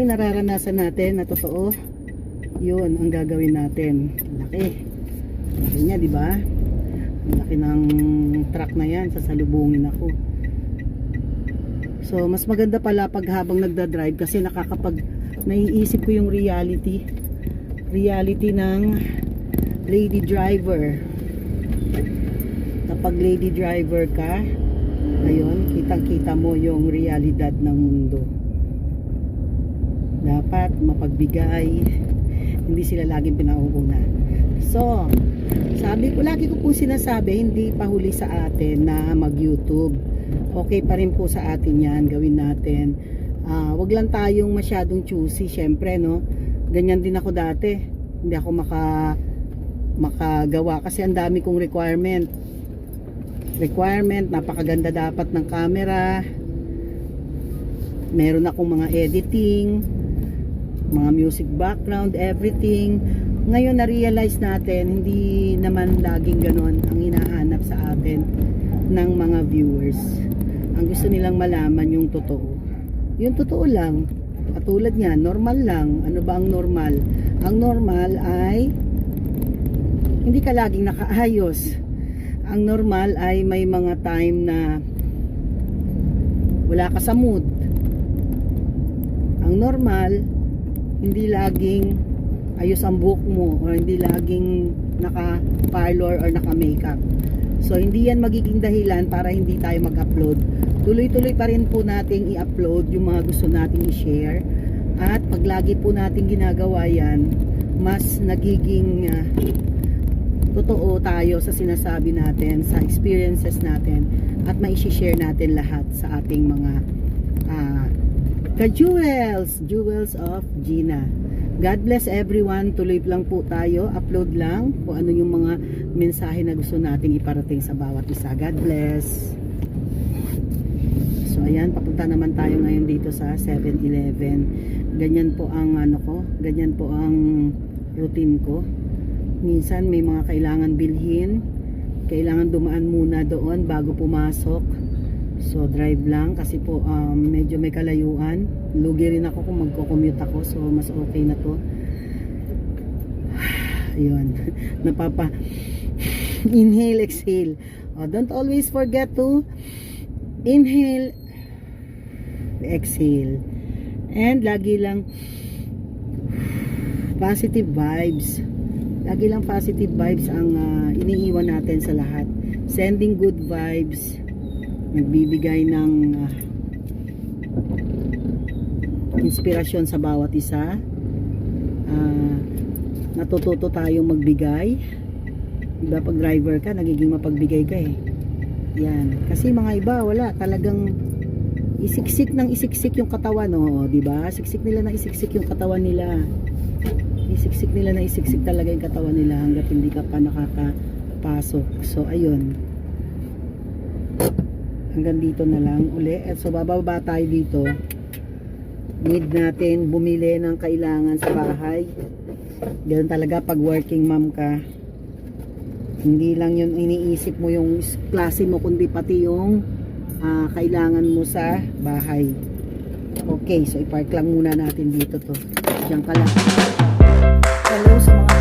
yung nararanasan natin na totoo, yun ang gagawin natin. Laki. Laki niya, di ba? Laki ng truck na yan, sasalubungin ako. So, mas maganda pala pag habang nagda-drive kasi naiisip ko yung reality ng lady driver. Kapag lady driver ka, ayun, kitang-kita mo yung realidad ng mundo. Dapat mapagbigay, hindi sila laging pinauuna. So, lagi ko po sinasabi, hindi pa huli sa atin na mag-YouTube. Okay pa rin po sa atin yan, gawin natin. Wag lang tayong masyadong choosy, syempre, no? Ganyan din ako dati. Hindi ako makagawa kasi ang dami kong requirement, napakaganda dapat ng camera, meron akong mga editing, mga music background, everything. Ngayon na-realize natin, hindi naman laging ganon ang hinahanap sa atin ng mga viewers. Ang gusto nilang malaman yung totoo. Yung totoo lang, katulad niyan, normal lang. Ano ba ang normal? Ang normal ay hindi ka laging nakaayos. Ang normal ay may mga time na wala ka sa mood. Ang normal, hindi laging ayos ang buhok mo o hindi laging naka-parlor or naka-makeup. So, hindi yan magiging dahilan para hindi tayo mag-upload. Tuloy-tuloy pa rin po nating i-upload yung mga gusto nating i-share. At pag lagi po nating ginagawa yan, mas nagiging totoo tayo sa sinasabi natin, sa experiences natin, at mai-share natin lahat sa ating mga jewels of Gina. God bless everyone. Tuloy lang po tayo, upload lang kung ano yung mga mensahe na gusto nating iparating sa bawat isa. God bless. So ayan, papunta naman tayo ngayon dito sa 7-Eleven. Ganyan po ang ganyan po ang routine ko. Minsan may mga kailangan bilhin, kailangan dumaan muna doon bago pumasok. So drive lang kasi po medyo may kalayuan. Lugi rin ako kung magko-commute ako, so mas okay na to. Ayun. Inhale, exhale. Don't always forget to inhale, exhale. And lagi lang positive vibes. Lagi lang positive vibes ang iniiwan natin sa lahat. Sending good vibes. Nagbibigay ng inspirasyon sa bawat isa. Natututo tayong magbigay. Diba pag driver ka, nagiging mapagbigay ka eh. Yan. Kasi mga iba, wala. Talagang isiksik yung katawan. Oh, diba? Siksik nila na isiksik yung katawan nila. Isiksik nila na isiksik talaga yung katawan nila hanggat hindi ka pa nakakapasok. So, ayun. Hanggang dito na lang uli. So, bababa tayo dito. Need natin bumili ng kailangan sa bahay. Ganun talaga pag working mom ka. Hindi lang yun iniisip mo yung klase mo, kundi pati yung kailangan mo sa bahay. Okay, so ipark lang muna natin dito to. Diyan ka lang. Hello sa mga